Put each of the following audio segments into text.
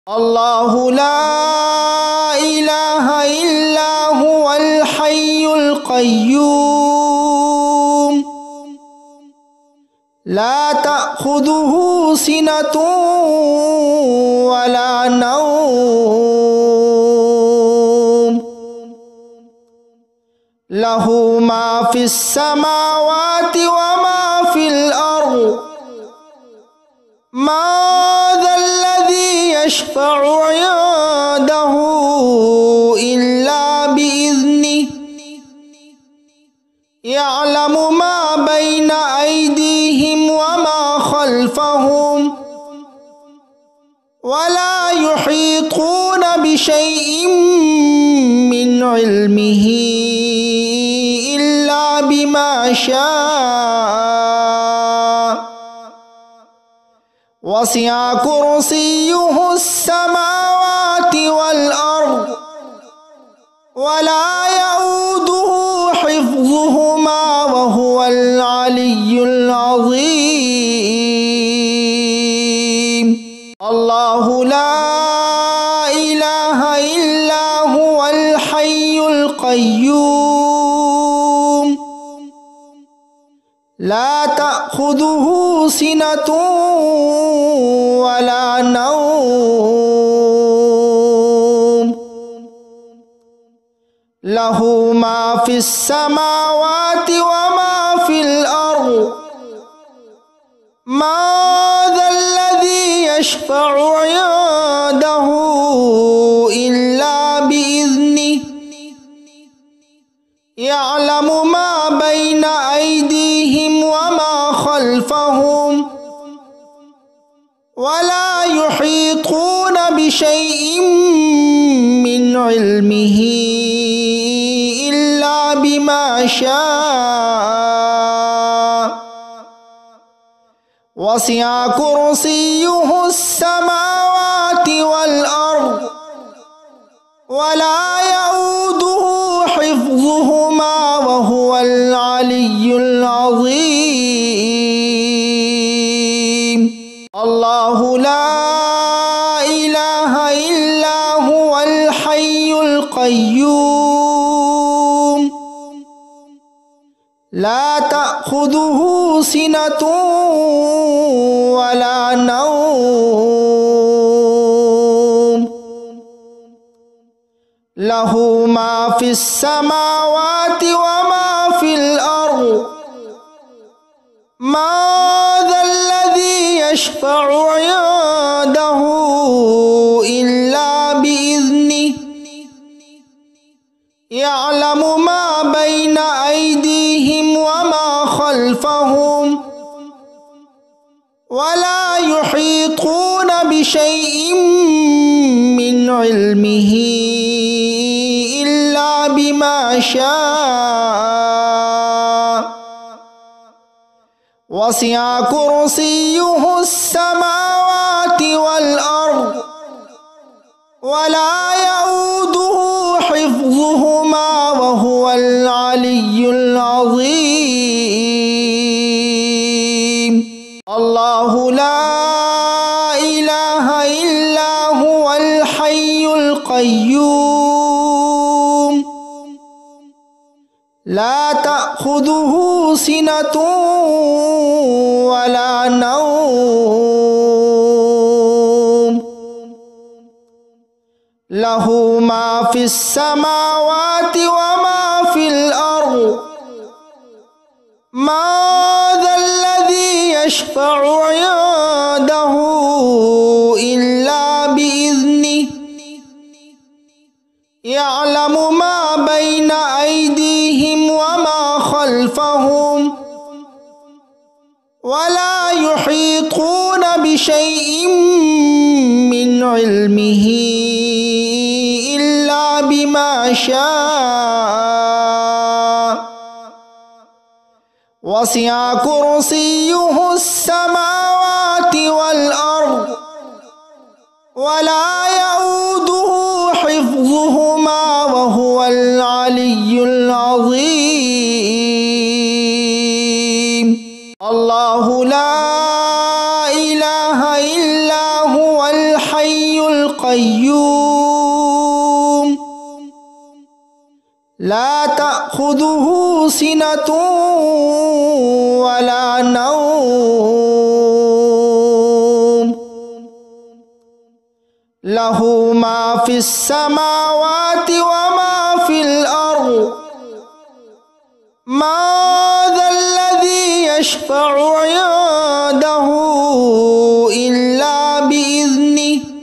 الله لا إله إلا هو الحي القيوم لا تأخذه سنة ولا نوم له ما في السماوات وما في الأرض ما ذا الذي يشفع عنده إلا بإذنه يعلم ما بين أيديهم وما خلفهم ولا يحيطون بشيء من علمه إلا بما شاء وسع كرسيه السماوات والأرض ولا يؤوده حفظهما وهو العلي العظيم الله لا إله إلا هو الحي القيوم لا تأخذه سنة ولا نوم له ما في السماوات وما في الأرض ما ذا الذي يشفع عنده إلا بإذنه يعلم ما بين أيديهم وما خلفهم ولا يحيطون بشيء من علمه إلا بما شاء وسع كرسيه السماوات والأرض ولا يؤوده حفظهما وهو العلي العظيم الله لا إله إلا هو الحي القيوم لا تأخذه سنة ولا نوم له ما في السماوات وما في الأرض ما ذا الذي يشفع عنده إلا بإذنه يعلم ما بين أيديهم وما خلفهم ولا يحيطون بشيء من علمه إلا بما شاء وسع كرسيه السماوات والأرض ولا يؤوده حفظهما وهو العلي العظيم الله لا إله إلا هو الحي القيوم لا تأخذه سنة ولا نوم له ما في السماوات وما في الأرض ما ذا الذي يشفع عنده إلا بإذنه يعلم ما بين أيديهم وما خلفهم ولا يحيطون بشيء من علمه إلا بما شاء وسع كرسيه السماوات والأرض ولا يؤوده حفظهما وهو العلي العظيم الله لا إله إلا هو الحي القيوم القيوم لا تأخذه سنة ولا نوم له ما في السماوات وما في الأرض ما ذا الذي يشفع عنده إلا بإذنه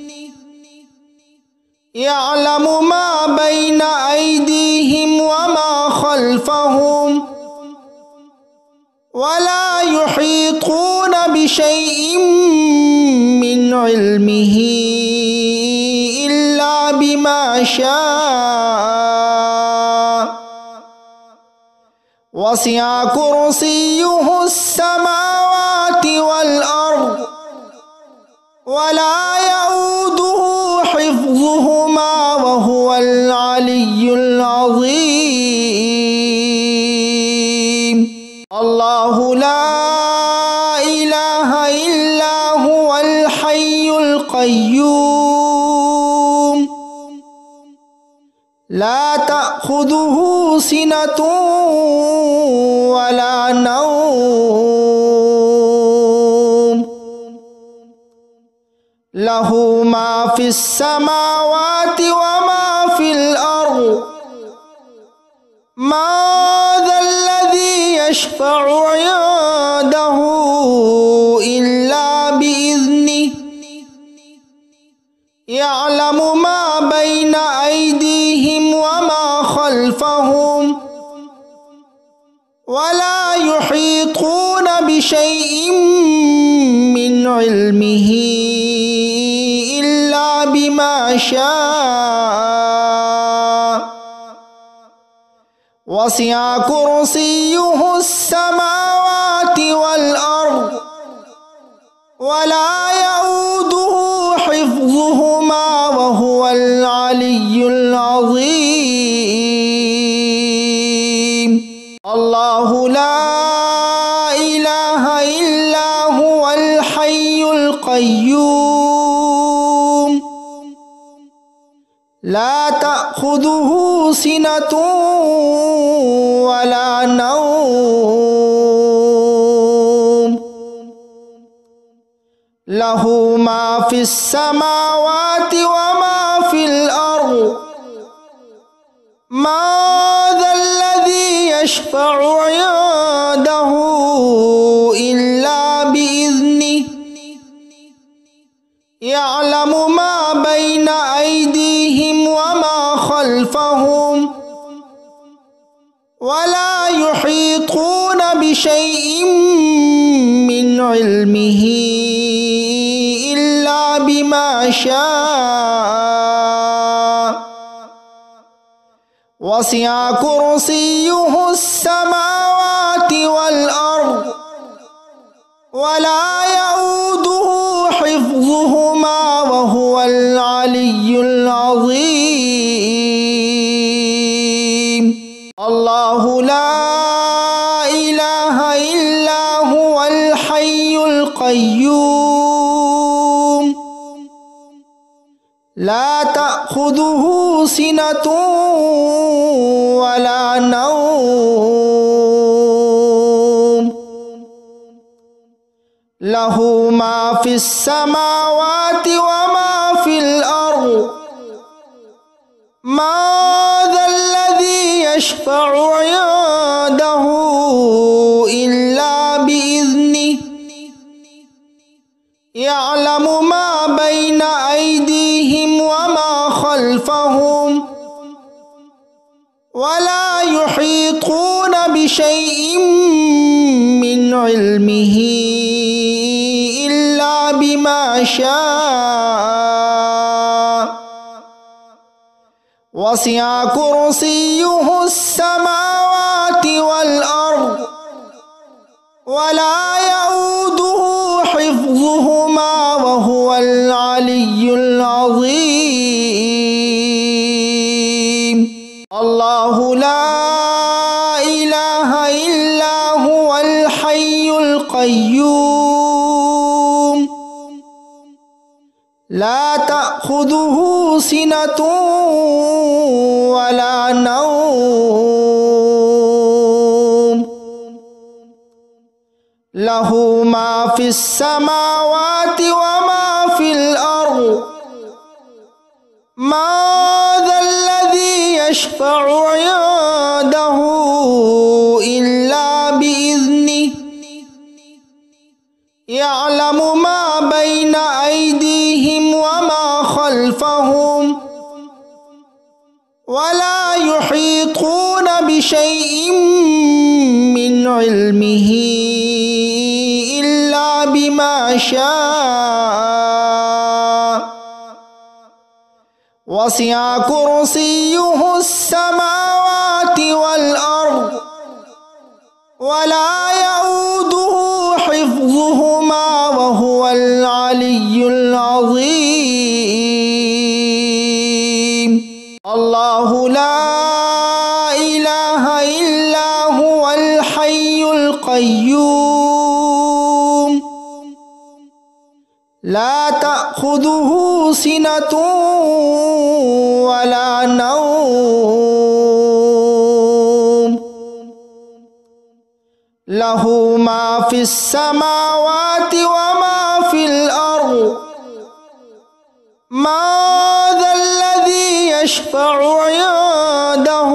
يعلم ما بين أيديهم وما خلفهم ولا يحيطون بشيء من علمه إلا بما شاء وسع كرسيه السماوات والأرض ولا يؤوده حفظهما وهو العلي العظيم الله لا إله إلا هو الحي القيوم لا تأخذه سنة ولا نوم له ما في السماوات وما في الأرض ما ذا الذي يشفع عنده إلا بإذنه يعلم ما بين أيديهم وما خلفهم ولا يحيطون بشيء من علمه إلا بما شاء وسع كرسيه السماوات والأرض ولا يؤوده حفظهما وهو العلي العظيم الله لا إله إلا هو الحي القيوم لا تأخذه سنة ولا نوم له ما في السماوات وما في الأرض ما ذا الذي يشفع عنده إلا بإذنه يعلم ما بين أيديهم وما خلفهم ولا يحيطون بشيء من علمه إلا بما شاء وسع كرسيه السماوات والأرض ولا يؤوده حفظهما وهو العلي العظيم الله لا إله إلا هو الحي القيوم لا تأخذه سنة ولا نوم له ما في السماوات وما في الأرض ما ذا الذي يشفع عنده إلا بإذنه يعلم ما بين أيديهم وما خلفهم ولا يحيطون بشيء من علمه إلا بما شاء وسع كرسيه السماوات والأرض ولا يؤوده حفظهما وهو العلي العظيم الله لا إله إلا هو الحي القيوم لا تأخذه تأخذه سنة ولا نوم له ما في السماوات وما في الأرض ما ذا الذي يشفع عنده إلا بإذنه يعلم ما بين أيديهم وما خلفهم ولا يحيطون بشيء من علمه إلا بما شاء وسع كرسيه السماوات والأرض ولا يؤوده حفظهما وهو العلي العظيم الله لا إله إلا هو الحي القيوم لا تأخذه سنة ولا نوم له ما في السماوات وما في الأرض ما ذا الذي يشفع عنده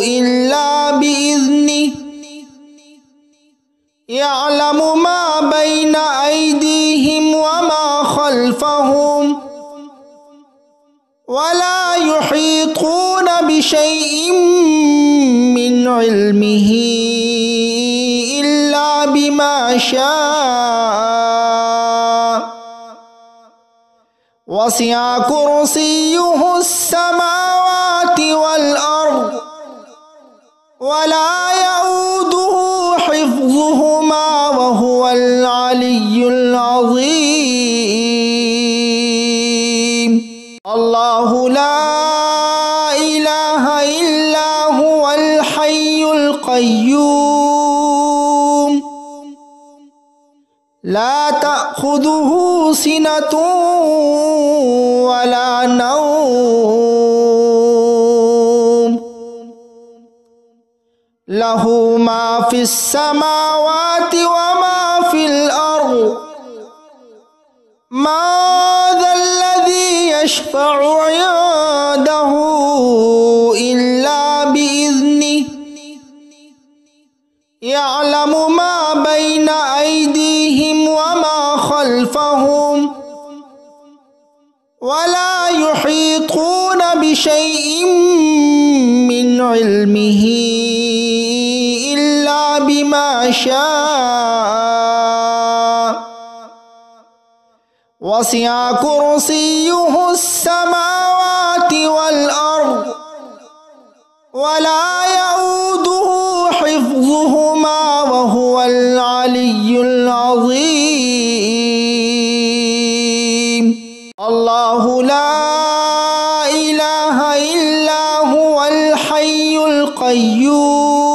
إلا بإذنه يعلم ما بين أيديهم وما خلفهم ولا يحيطون بشيء من علمه إلا بما شاء وسع كرسيه السماوات والأرض ولا يؤوده حفظهما وهو العلي العظيم الله لا إله إلا هو الحي القيوم لا تأخذه سنة ولا نوم له ما في السماوات وما في الأرض ما ذا الذي يشفع عنده إلا بإذنه يعلم ما بين أيديهم وما خلفهم ولا يحيطون بشيء من علمه إلا بما شاء وسع كرسيه السماوات والأرض ولا يؤوده حفظهما وهو العلي العظيم الله لا إله إلا هو الحي القيوم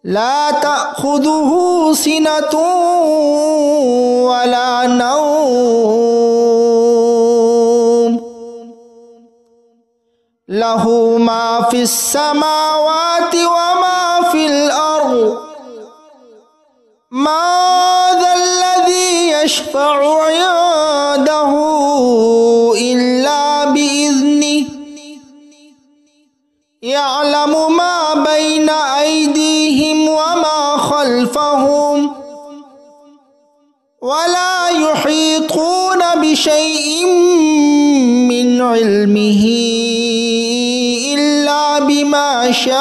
لا تأخذه سنة ولا نوم له ما في السماوات وما في الأرض ما ذا الذي يشفع عنده إلا بإذنه يعلم ما بين أيديهم وما خلفهم ولا يحيطون بشيء من علمه إلا بما شاء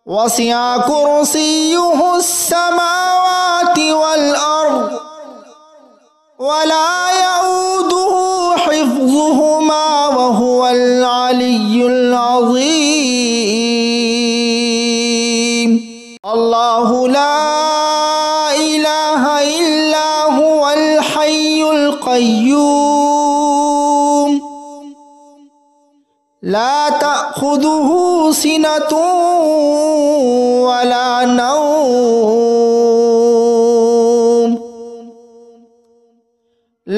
وسع كرسيه السماوات والأرض ولا يؤوده حفظهما وهو العلي العظيم الله لا إله إلا هو الحي القيوم لا تأخذه سنة ولا نوم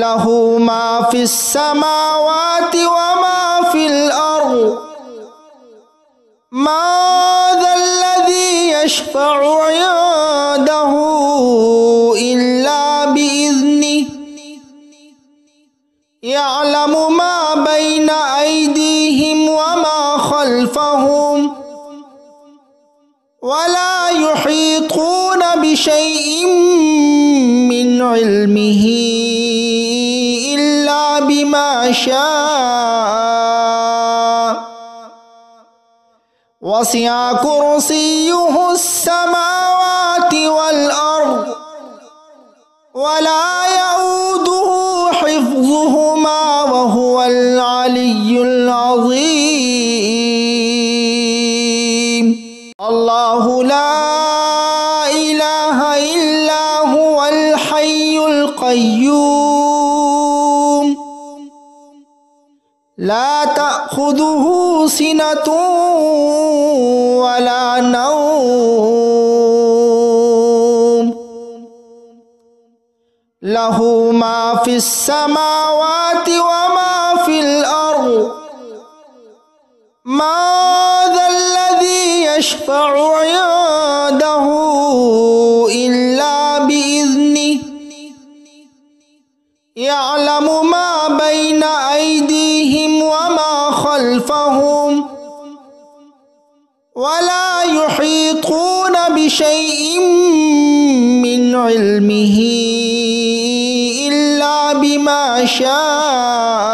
লাহু মা ফিস সামাওয়াতি ওয়া মা ফিল আরদ মা যাল্লাযী ইয়াশফা'ু 'ইনদাহু ইল্লা বিইذনিহি ইয়া'লামু মা বাইনা আইদিহিম ওয়া মা খালফাহুম ওয়া লা ইউহীতুনা বিশাইইন মিন ইলমিহি ইল্লা বিমা শাআ ওয়াসি'a কুরসিয়্যুহুস সামাওয়াতি ওয়াল আরদ ওয়া লা ইয়াউদুহু হিফযুহুমা ওয়া হুয়াল আলিয়্যুল আযীম। আল্লাহু লা ইলাহা ইল্লা হুয়াল হাইয়ুল কাইয়্যুম লা তা'খুযুহু সিনাতুন ওয়া লা নাওম লাহু মা ফিস সামাওয়াতি ওয়া মা ফিল আরদ মা যাল্লাযী ইয়াশফা'ু 'ইনদাহু ইল্লা বিইذনিহি ইয়া'লামু মা বাইনা আইদিহিম ওয়া মা খালফাহুম ওয়া লা ইউহীতুনা বিশাইইন মিন ইলমিহি ইল্লা বিমা শাআ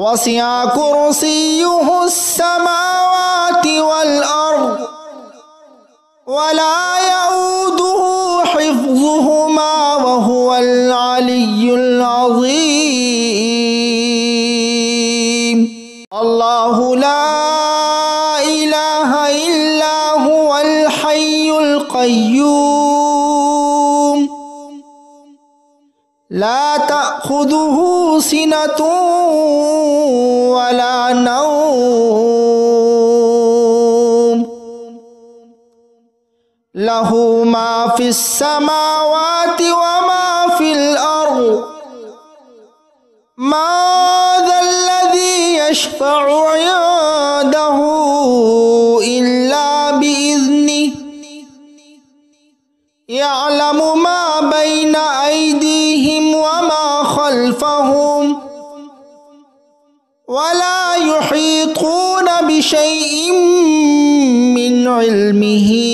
ওয়াসি'a কুরসিয়্যুহুস সামাওয়াতি ওয়াল আরদ ওয়া লা ইয়াউদুহু হিফযুহুমা ওয়া হুয়াল আলিয়্যুল আযীম। আল্লাহু লা ইলাহা ইল্লা হুয়াল হাইয়ুল কাইয়্যুম লা তা'খুযুহু সিনাতুন ওয়া লা নাওম লাহু মা ফিস সামাওয়াতি ওয়া মা ফিল আরদ মা যাল্লাযী ইয়াশফা'ু 'ইনদাহু ইল্লা বিইذনিহি ইয়া'লামু মা বাইনা আইদিহিম ওয়া মা খালফাহুম ওয়া লা ইউহীতুনা বিশাইইন মিন ইলমিহি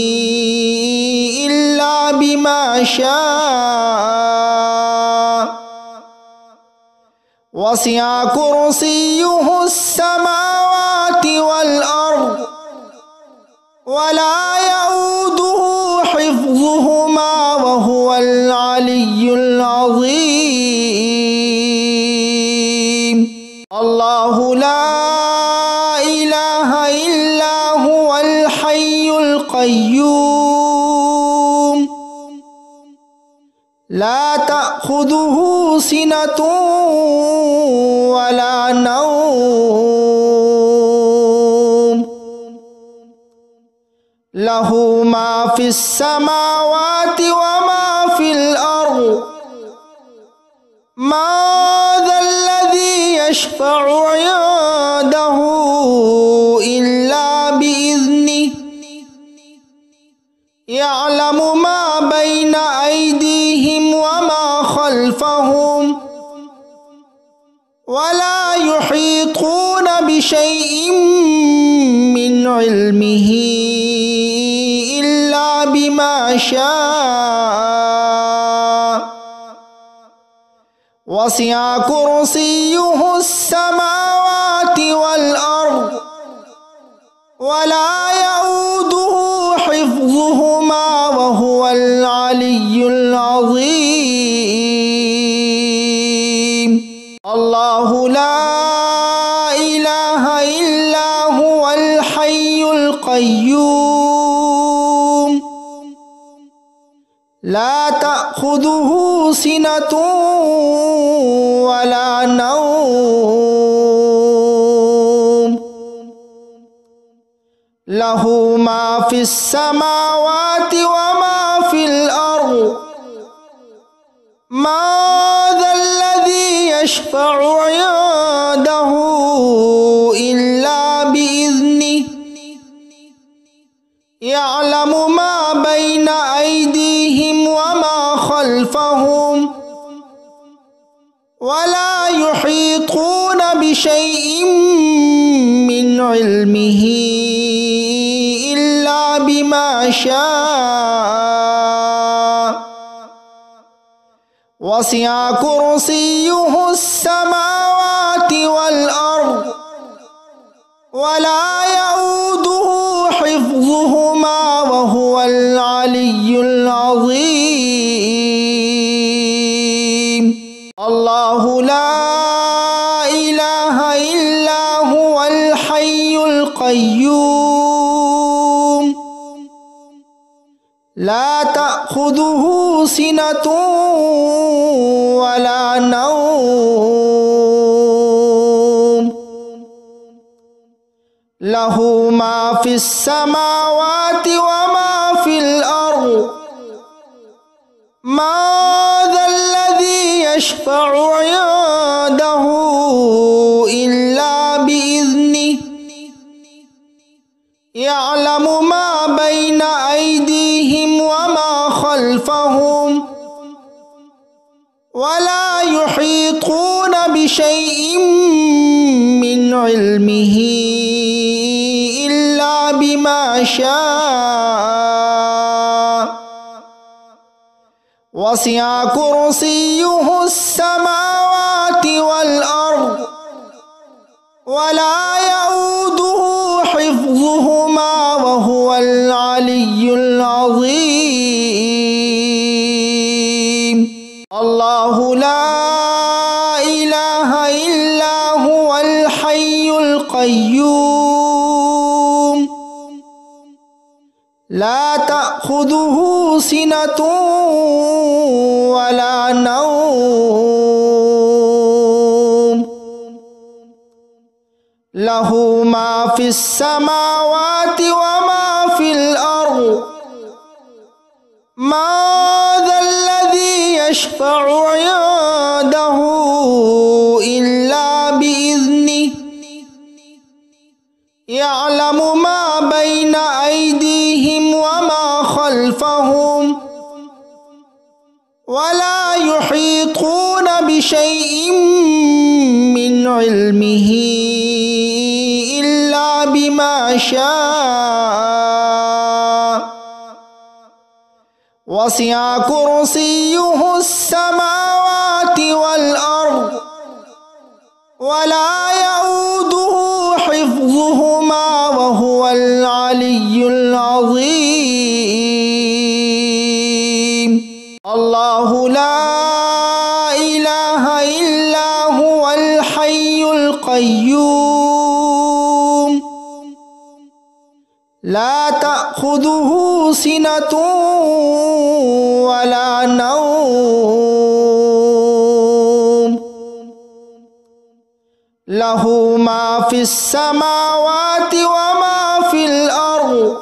ইল্লা বিমা শাআ ওয়াসি'a কুরসিয়্যুহুস সামাওয়াতি ওয়াল আরদ ওয়া লা ইয়াউদুহু হিফযুহুমা ওয়া হুয়াল আলিয়্যুল আযীম। আল্লাহু লা ইলাহা ইল্লা হুয়াল হাইয়ুল কাইয়্যুম লা তা'খুযুহু সিনাতুন ওয়া লা নাওম লাহু মা ফিস সামাওয়াতি ওয়া মা ফিল আরদ মা যাল্লাযী ইয়াশফা'ু 'ইনদাহু ইল্লা বিইذনিহি ইয়া'লামু মা বাইনা আইদিহিম ওয়া মা খালফাহুম ওয়া লা ইউহীতুনা বিশাইইন মিন ইলমিহি ইল্লা বিমা শাআ ওয়াসি'a কুরসিয়্যুহুস সামাওয়াতি ওয়াল আরদ ওয়া লা ইয়াউদুহু হিফযুহুমা ওয়া হুয়াল আলিয়্যুল আযীম। আল্লাহু লা ইলাহা ইল্লা হুয়াল হাইয়ুল কাইয়্যুম লা তা'খুযুহু সিনাতুন ওয়া লা নাওম লাহু মা ফিস সামাওয়াতি ওয়া মা ফিল আরদ ما ذا الذي يشفع عنده إلا بإذنه يعلم ما بين أيديهم وما خلفهم ولا يحيطون بشيء من علمه إلا بما شاء وسع كرسيه السماوات والأرض ولا يؤوده حفظهما وهو العلي العظيم. الله لا إله إلا هو الحي القيوم لا تأخذه سنة ولا نوم له ما في السماوات وما في الأرض ما ذا الذي يشفع عنده إلا بإذنه يعلم ما بين أيديهم وما خلفهم ولا يحيطون بشيء من علمه إلا بما شاء وسع كرسيه السماوات والأرض ولا يؤوده حفظهما وهو العلي العظيم. الله لا إله إلا هو الحي القيوم لا تأخذه سنة ولا نوم له ما في السماوات وما في الأرض ما ذا الذي يشفع عنده إلا بإذنه يعلم ما بين أيديهم وما خلفهم ولا يحيطون بشيء من علمه إلا بما شاء وسع كرسيه السماوات والأرض ولا يؤوده حفظهما وهو العلي العظيم. الله لا إله إلا هو الحي القيوم لا تأخذه سنة ولا نوم له ما في السماوات وما في الأرض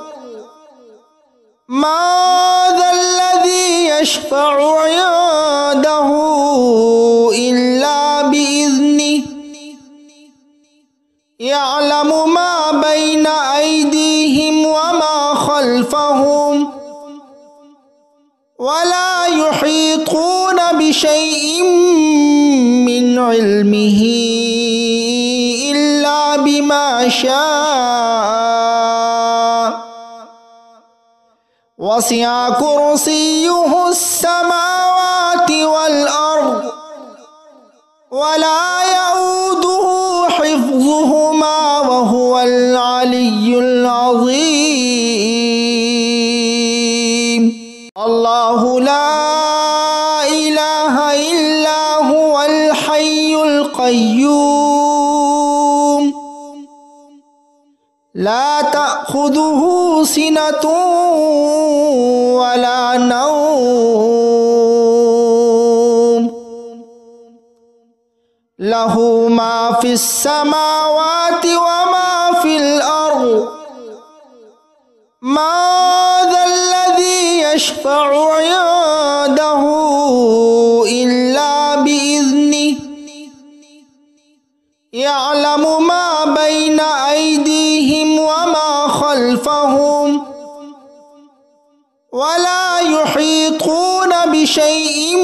ما ذا الذي يشفع عنده إلا بإذنه يعلم ما بين أيديهم وما خلفهم ولا يحيطون بشيء من علمه إلا بما شاء وسع كرسيه السماوات والأرض ولا يؤوده حفظهما وهو العلي العظيم. الله لا إله إلا هو الحي القيوم لا تأخذه سنة ولا نوم له ما في السماوات وما في الأرض ما ذا الذي يشفع عنده ولا يحيطون بشيء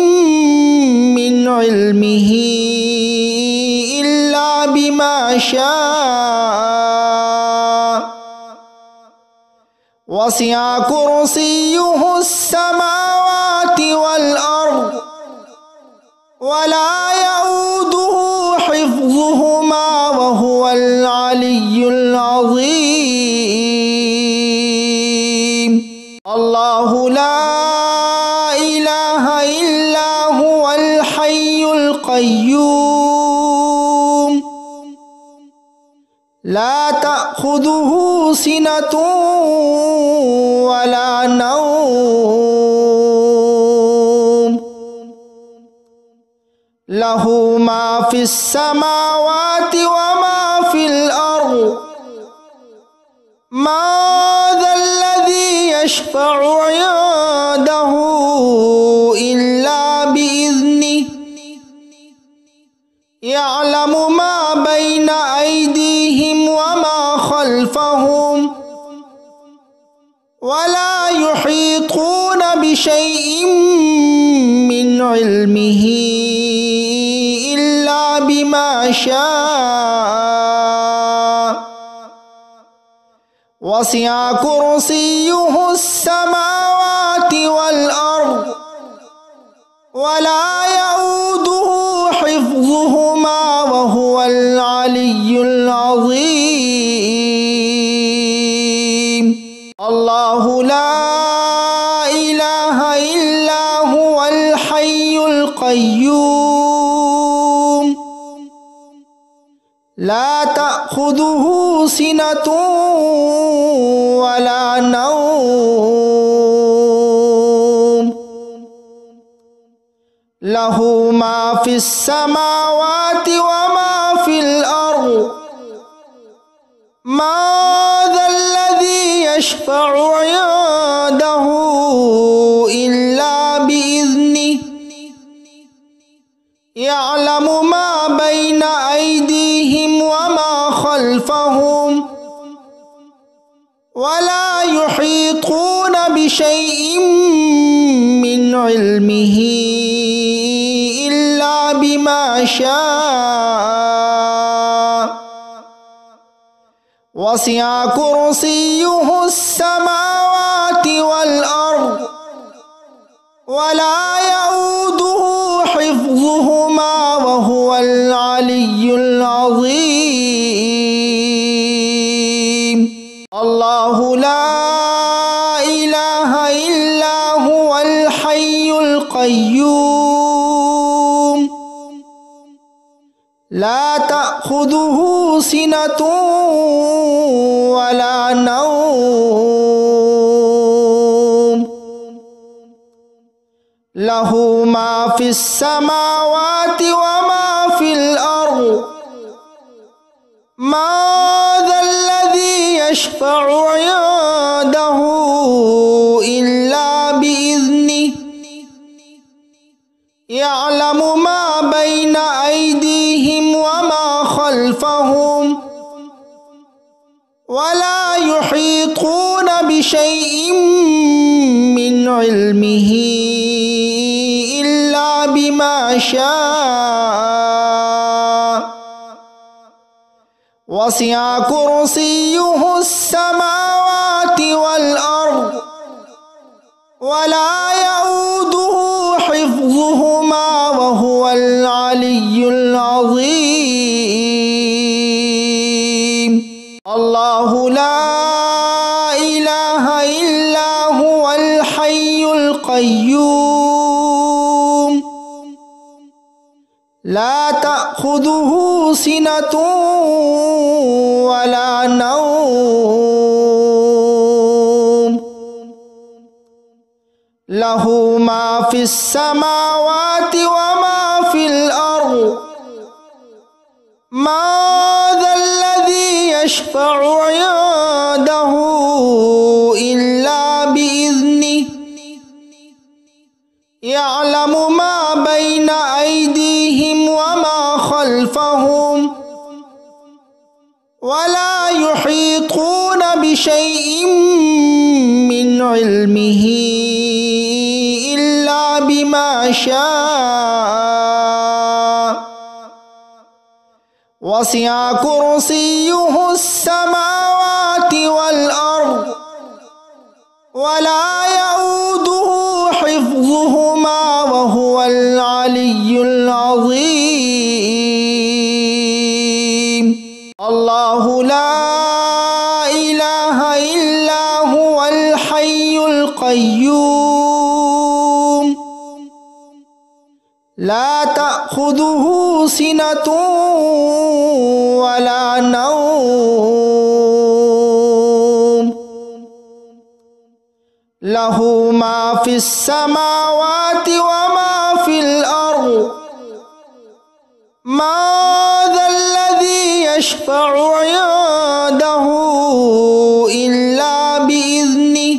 من علمه إلا بما شاء وسع كرسيه السماوات والأرض ولا يؤوده حفظهما وهو العلي العظيم الله لا إله إلا هو الحي القيوم لا تأخذه سنة ولا نوم له ما في السماوات وما في الأرض ما ذا الذي يشفع عنده إلا بإذنه يعلم ما بين أيديهم وما خلفهم ولا يحيطون بشيء من علمه إلا بما شاء وسع كرسيه السماوات والأرض ولا يؤوده حفظهما وهو العلي العظيم الله لا إله إلا هو الحي القيوم لا تأخذه سنة ولا نوم له ما في السماوات وما في الأرض ما ذا الذي يشفع عنده إلا بإذنه يعلم ما بين أيديهم وما خلفهم ولا يحيطون بشيء من علمه إلا بما شاء وسع كرسيه السماوات والأرض ولا يؤوده حفظهما وهو العلي العظيم الله لا إله إلا هو الحي القيوم لا تأخذه سنة ولا نوم له ما في السماوات وما في الأرض ما ذا الذي يشفع عنده إلا بإذنه يعلم ما بين أيديهم وما خلفهم ولا يحيطون بشيء من علمه إلا بما شاء وسع كرسيه السماوات والأرض ولا يؤوده حفظهما وهو العلي العظيم الله لا إله إلا هو الحي القيوم لا تأخذه سنة ولا نوم له ما في السماوات وما في الأرض ما ذا الذي يشفع عنده إلا بإذنه يعلم ما بين أيديهم وما خلفهم ولا يحيطون بشيء من علمه إلا بما شاء وسع كرسيه السماوات والأرض ولا يؤوده حفظهما وهو العلي العظيم. الله لا إله إلا هو الحي القيوم لا تأخذه سنة ولا نوم له ما في السماوات وما في الأرض ما ذا الذي يشفع عنده إلا بإذنه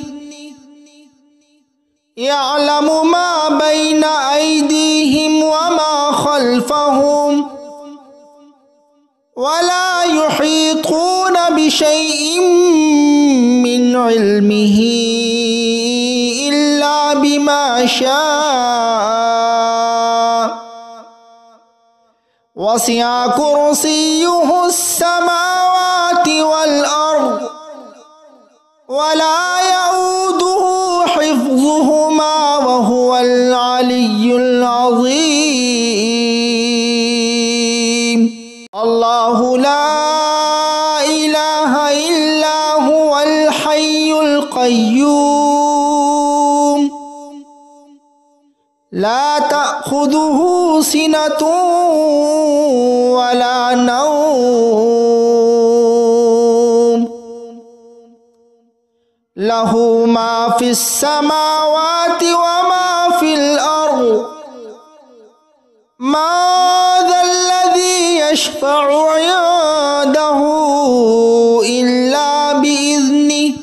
يعلم ما بين أيديهم وما خلفهم ولا يحيطون بشيء من علمه إلا بما شاء وسع كرسيه السماوات والأرض ولا يؤوده حفظهما وهو العلي العظيم. الله لا إله إلا هو الحي القيوم لا تأخذه سنة ولا نوم له ما في السماوات وما في الأرض ما ذا الذي يشفع عنده إلا بإذنه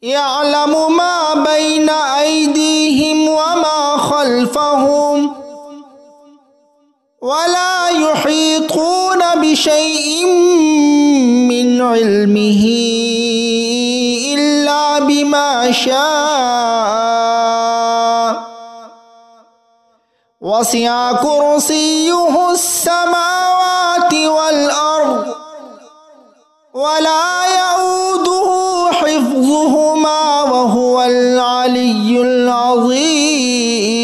يعلم ما بين أيديهم وما خلفهم ولا يحيطون بشيء من علمه إلا بما شاء وسع كرسيه السماوات والأرض ولا يؤوده حفظهما وهو العلي العظيم.